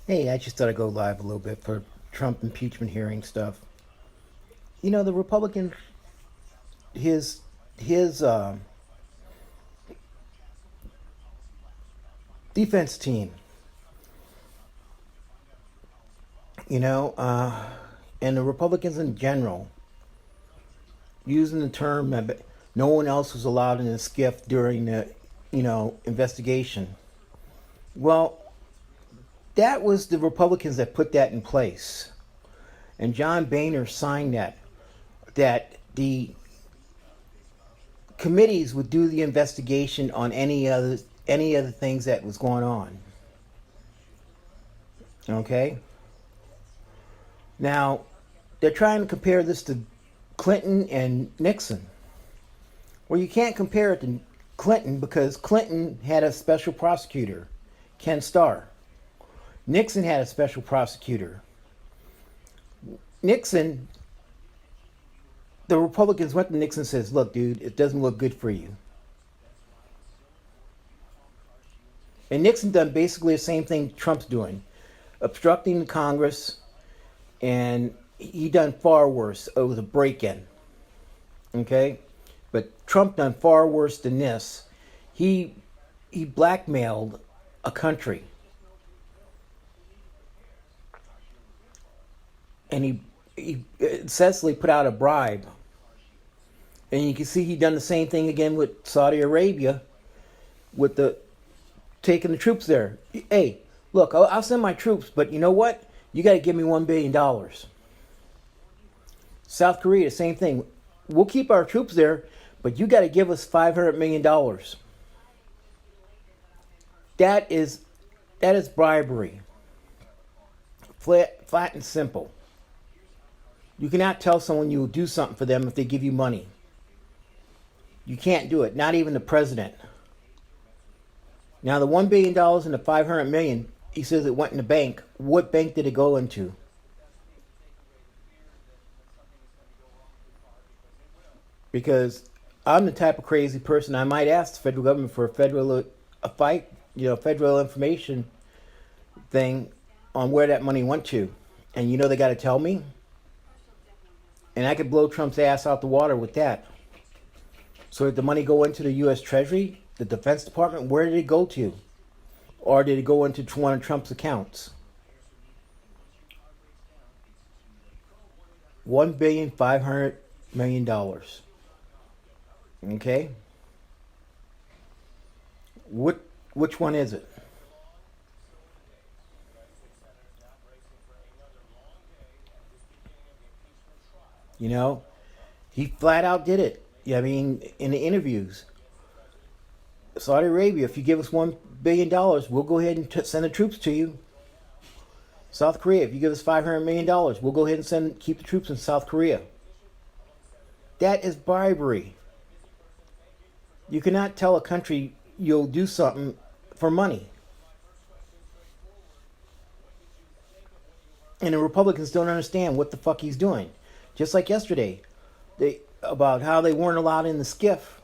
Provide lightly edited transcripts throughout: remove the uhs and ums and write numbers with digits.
Hey, I just thought I'd go live a little bit for Trump impeachment hearing stuff. You know, the Republicans, his defense team, you know, and the Republicans in general, using the term that no one else was allowed in the skiff during the, investigation. Well, that was the Republicans that put that in place, and John Boehner signed that the committees would do the investigation on any other things that was going on. Okay? Now, they're trying to compare this to Clinton and Nixon. Well, you can't compare it to Clinton because Clinton had a special prosecutor, Ken Starr. Nixon had a special prosecutor. Nixon, the Republicans went to Nixon and says, "Look, dude, it doesn't look good for you." And Nixon done basically the same thing Trump's doing, obstructing the Congress, and he done far worse. It was a break-in, okay? But Trump done far worse than this. He blackmailed a country, and he incessantly put out a bribe. And you can see he done the same thing again with Saudi Arabia, with the taking the troops there. Hey, look, I'll send my troops, but you know what? You got to give me $1 billion. South Korea, same thing. We'll keep our troops there, but you got to give us $500 million. That is bribery. Flat and simple. You cannot tell someone you will do something for them if they give you money. You can't do it, not even the president. Now, the $1 billion and the $500 million, he says it went in the bank. What bank did it go into? Because I'm the type of crazy person, I might ask the federal government for federal information thing on where that money went to. And they got to tell me? And I could blow Trump's ass out the water with that. So did the money go into the U.S. Treasury, the Defense Department? Where did it go to? Or did it go into one of Trump's accounts? $1,500,000,000. Okay? Which one is it? He flat out did it. I mean, in the interviews, Saudi Arabia, if you give us $1 billion, we'll go ahead and send the troops to you. South Korea, if you give us $500 million, we'll go ahead and keep the troops in South Korea. That is bribery. You cannot tell a country you'll do something for money. And the Republicans don't understand what the fuck he's doing. Just like yesterday, about how they weren't allowed in the skiff.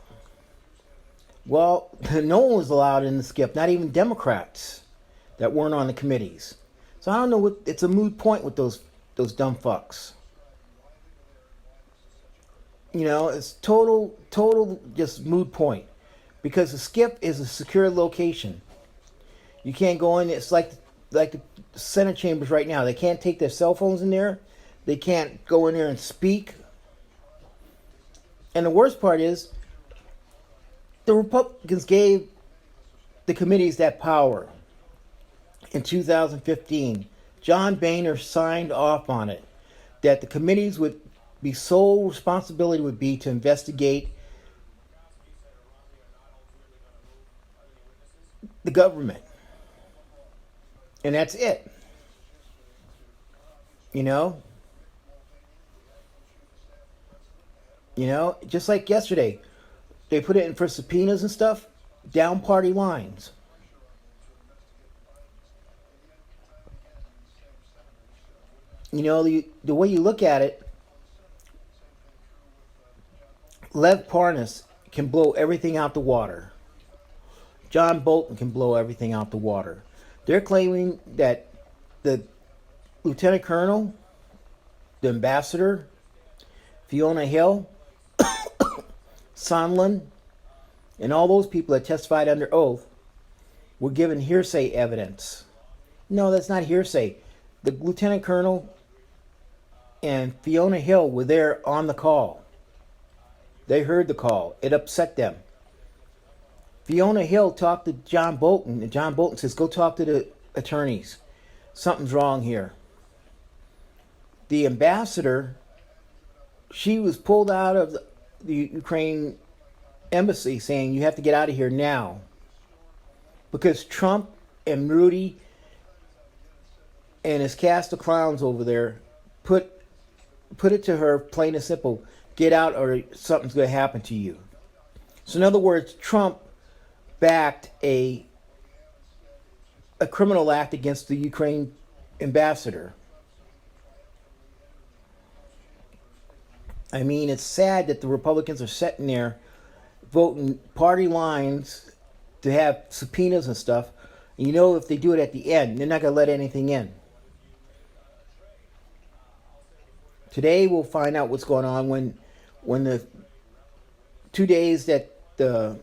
Well, no one was allowed in the skiff, not even Democrats that weren't on the committees. So I don't know it's a moot point with those dumb fucks. It's total just moot point. Because the skiff is a secure location. You can't go in. It's like the Senate chambers right now. They can't take their cell phones in there. They can't go in there and speak. And the worst part is, the Republicans gave the committees that power in 2015. John Boehner signed off on it, that the committees would be sole responsibility would be to investigate the government. And that's it. Just like yesterday, they put it in for subpoenas and stuff, down party lines. The way you look at it, Lev Parnas can blow everything out the water. John Bolton can blow everything out the water. They're claiming that the lieutenant colonel, the ambassador, Fiona Hill, Sondland, and all those people that testified under oath were given hearsay evidence. No, that's not hearsay. The lieutenant colonel and Fiona Hill were there on the call. They heard the call. It upset them. Fiona Hill talked to John Bolton, and John Bolton says, go talk to the attorneys. Something's wrong here. The ambassador, she was pulled out of the Ukraine embassy saying, you have to get out of here now. Because Trump and Rudy and his cast of clowns over there put it to her plain and simple, get out or something's going to happen to you. So in other words, Trump backed a criminal act against the Ukraine ambassador. I mean, it's sad that the Republicans are sitting there voting party lines to have subpoenas and stuff. And you know, if they do it at the end, they're not going to let anything in. Today we'll find out what's going on when the 2 days that the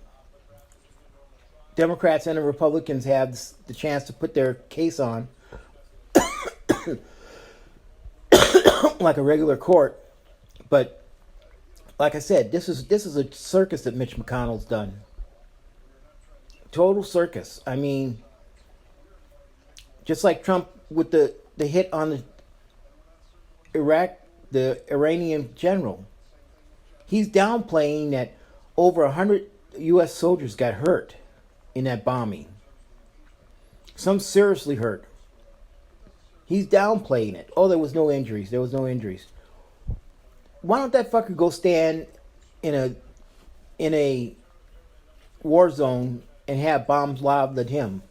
Democrats and the Republicans have the chance to put their case on like a regular court. But like I said, this is a circus that Mitch McConnell's done. Total circus. I mean, just like Trump with the hit on the Iranian general. He's downplaying that over 100 U.S. soldiers got hurt in that bombing. Some seriously hurt. He's downplaying it. Oh, there was no injuries. There was no injuries. Why don't that fucker go stand in a war zone and have bombs lobbed at him?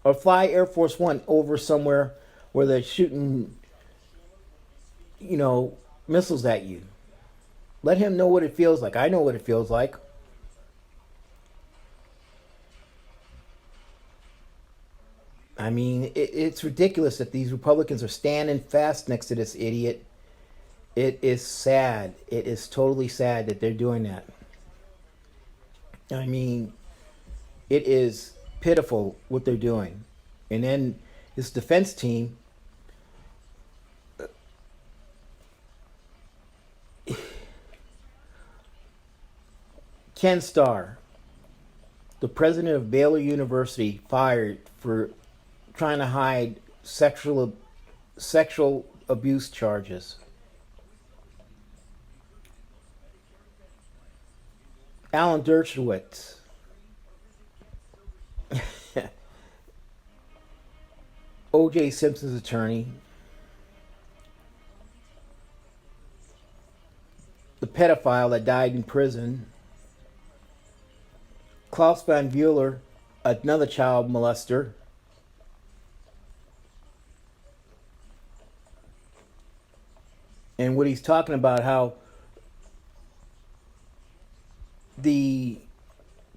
Or fly Air Force One over somewhere where they're shooting, missiles at you. Let him know what it feels like. I know what it feels like. I mean, it's ridiculous that these Republicans are standing fast next to this idiot. It is sad. It is totally sad that they're doing that. I mean, it is pitiful what they're doing. And then his defense team, Ken Starr, the president of Baylor University, fired for trying to hide sexual abuse charges. Alan Dershowitz, O.J. Simpson's attorney, the pedophile that died in prison, Klaus Van Bueller, another child molester, and what he's talking about, how the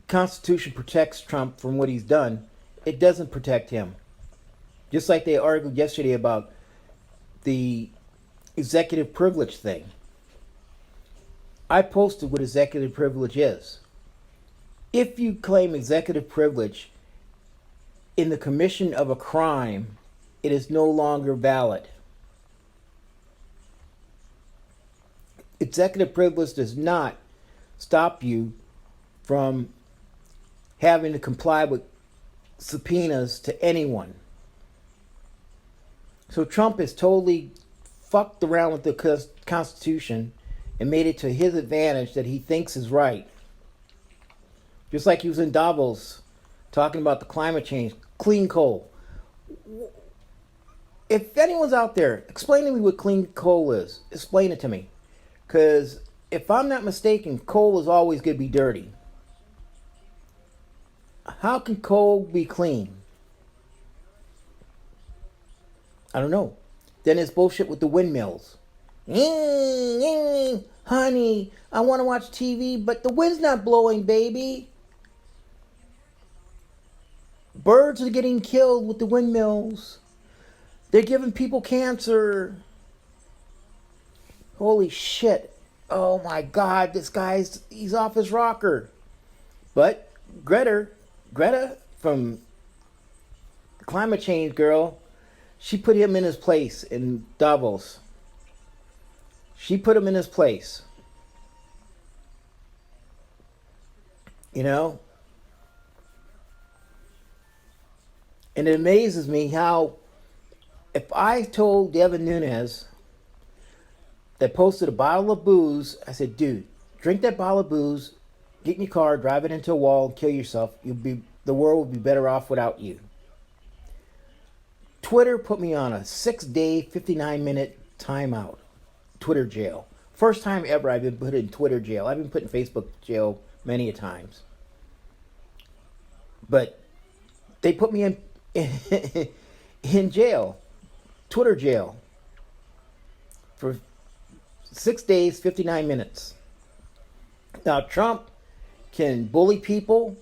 Constitution protects Trump from what he's done. It doesn't protect him. Just like they argued yesterday about the executive privilege thing. I posted what executive privilege is. If you claim executive privilege in the commission of a crime, it is no longer valid. Executive privilege does not stop you from having to comply with subpoenas to anyone. So Trump has totally fucked around with the Constitution and made it to his advantage that he thinks is right. Just like he was in Davos talking about the climate change, clean coal. If anyone's out there, explain to me what clean coal is. Explain it to me. Because if I'm not mistaken, coal is always going to be dirty. How can coal be clean? I don't know. Then there's bullshit with the windmills. Honey, I want to watch TV, but the wind's not blowing, baby. Birds are getting killed with the windmills. They're giving people cancer. Holy shit. Oh my God, he's off his rocker. But Greta from Climate Change Girl, she put him in his place in Davos. She put him in his place. You know? And it amazes me how, if I told Devin Nunes that posted a bottle of booze, I said, dude, drink that bottle of booze, get in your car, drive it into a wall, and kill yourself. The world will be better off without you. Twitter put me on a 6-day, 59-minute timeout. Twitter jail. First time ever I've been put in Twitter jail. I've been put in Facebook jail many a times. But they put me in jail. Twitter jail. For 6 days, 59 minutes. Now, Trump can bully people.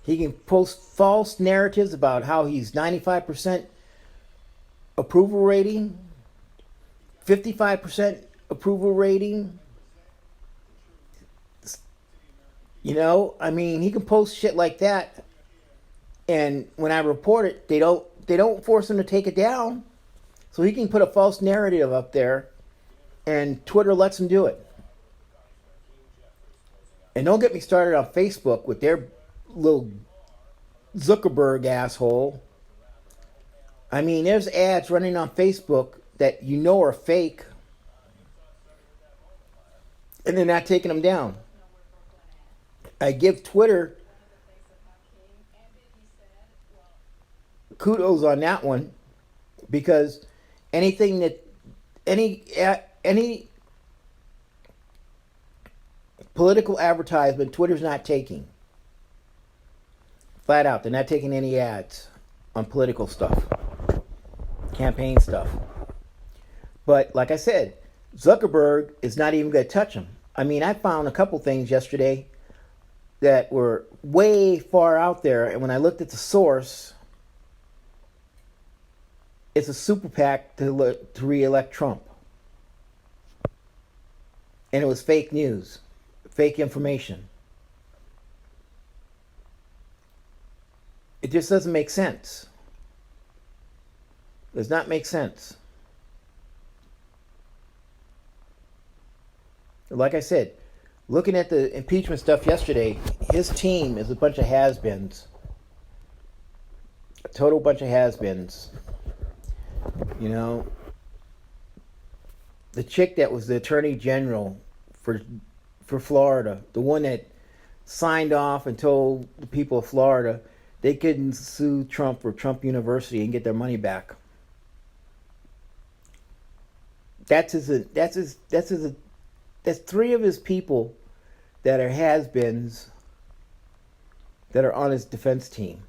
He can post false narratives about how he's 95% approval rating, 55% approval rating. You know, I mean, he can post shit like that, and when I report it, they don't force him to take it down. So he can put a false narrative up there, and Twitter lets him do it. And don't get me started on Facebook with their little Zuckerberg asshole. I mean, there's ads running on Facebook that you know are fake, and they're not taking them down. I give Twitter kudos on that one, because anything that any political advertisement, Twitter's not taking. Flat out, they're not taking any ads on political stuff, campaign stuff. But like I said, Zuckerberg is not even going to touch them. I mean, I found a couple things yesterday that were way far out there, and when I looked at the source, it's a super PAC to re-elect Trump. And it was fake news, fake information. It just doesn't make sense. It does not make sense. Like I said, looking at the impeachment stuff yesterday, his team is a bunch of has-beens. A total bunch of has-beens. You know, the chick that was the attorney general for Florida, the one that signed off and told the people of Florida they couldn't sue Trump for Trump University and get their money back. That's three of his people that are has-beens that are on his defense team.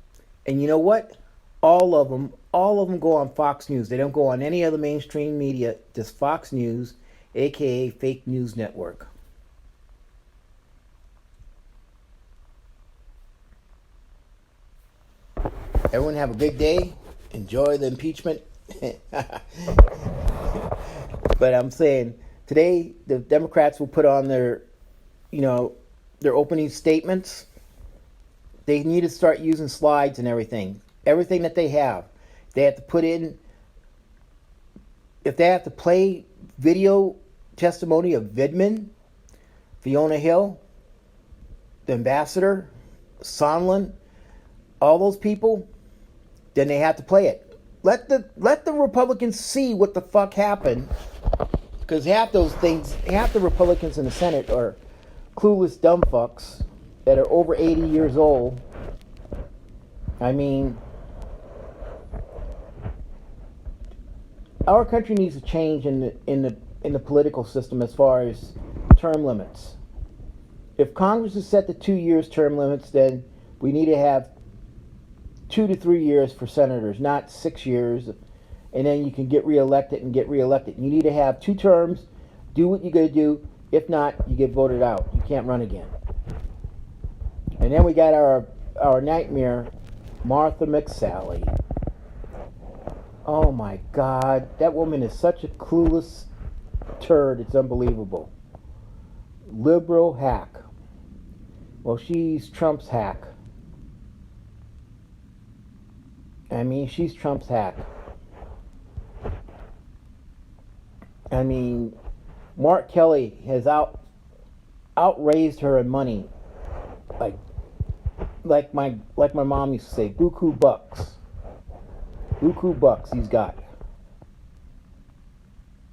And you know what? All of them go on Fox News. They don't go on any other mainstream media, just Fox News, aka fake news network. Everyone have a big day. Enjoy the impeachment. But I'm saying today the Democrats will put on their opening statements. They need to start using slides and everything. Everything that they have. They have to put in, if they have to play video testimony of Vindman, Fiona Hill, the ambassador, Sondland, all those people, then they have to play it. Let the Republicans see what the fuck happened, because half the Republicans in the Senate are clueless dumb fucks that are over 80 years old. I mean, our country needs a change in the political system as far as term limits. If Congress has set the 2 years term limits, then we need to have 2 to 3 years for senators, not 6 years, and then you can get reelected and get reelected. You need to have 2 terms, do what you got to do. If not, you get voted out. You can't run again. And then we got our nightmare, Martha McSally. Oh my God, that woman is such a clueless turd. It's unbelievable. Liberal hack. Well, she's Trump's hack. I mean, she's Trump's hack. I mean, Mark Kelly has outraised her in money, like my mom used to say, buku bucks. Buku bucks he's got.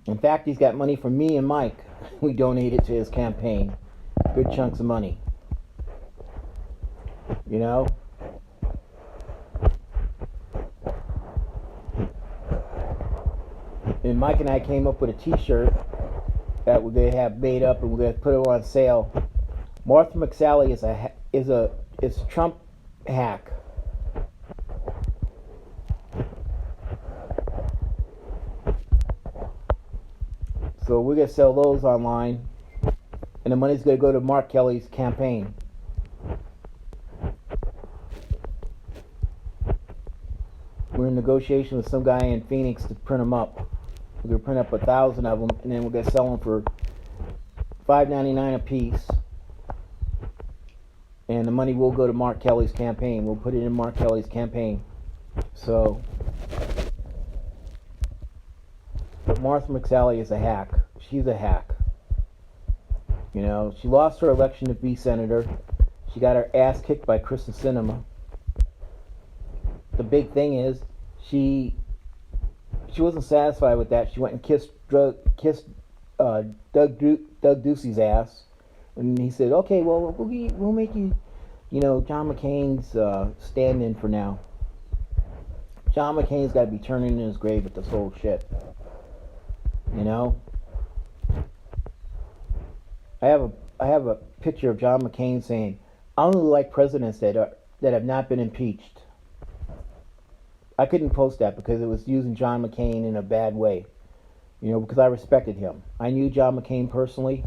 In fact, he's got money from me and Mike. We donated to his campaign. Good chunks of money. You know? And Mike and I came up with a t-shirt that we're going to have made up and we're going to put it on sale. Martha McSally is a Trump hack. So we're going to sell those online, and the money's going to go to Mark Kelly's campaign. We're in negotiation with some guy in Phoenix to print them up. We're going to print up 1,000 of them, and then we're going to sell them for $5.99 a piece. And the money will go to Mark Kelly's campaign. We'll put it in Mark Kelly's campaign. So, but Martha McSally is a hack. She's a hack. You know, she lost her election to be senator. She got her ass kicked by Kristen Sinema. The big thing is, she wasn't satisfied with that. She went and kissed Doug Ducey's ass, and he said, "Okay, well, we'll make you, John McCain's stand-in for now." John McCain's got to be turning in his grave with this whole shit. You know, I have a picture of John McCain saying, "I only like presidents that have not been impeached." I couldn't post that because it was using John McCain in a bad way. Because I respected him. I knew John McCain personally.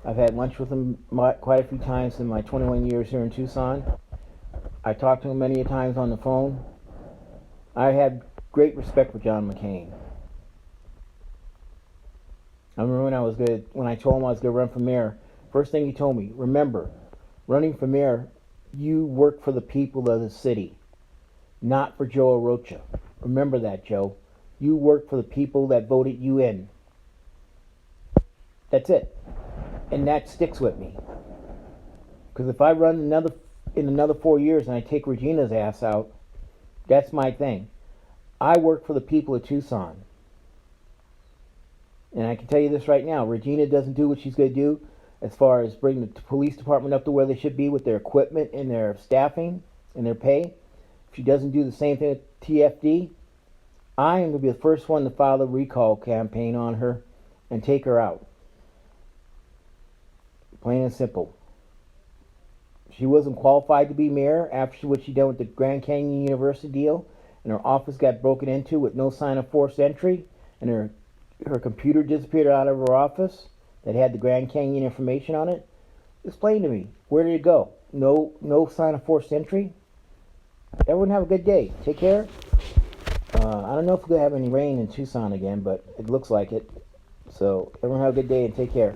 I've had lunch with him quite a few times in my 21 years here in Tucson. I talked to him many times on the phone. I had great respect for John McCain. I remember when I told him I was going to run for mayor, first thing he told me, remember, running for mayor, you work for the people of the city, not for Joe Arocha. Remember that, Joe. You work for the people that voted you in. That's it. And that sticks with me. Because if I run in another 4 years and I take Regina's ass out, that's my thing. I work for the people of Tucson. And I can tell you this right now, Regina doesn't do what she's going to do as far as bring the police department up to where they should be with their equipment and their staffing and their pay. If she doesn't do the same thing with TFD, I am going to be the first one to file a recall campaign on her and take her out. Plain and simple. She wasn't qualified to be mayor after what she done with the Grand Canyon University deal, and her office got broken into with no sign of forced entry, and her computer disappeared out of her office that had the Grand Canyon information on it. Explain to me, where did it go? No sign of forced entry? Everyone have a good day. Take care. I don't know if we're going to have any rain in Tucson again, but it looks like it. So everyone have a good day and take care.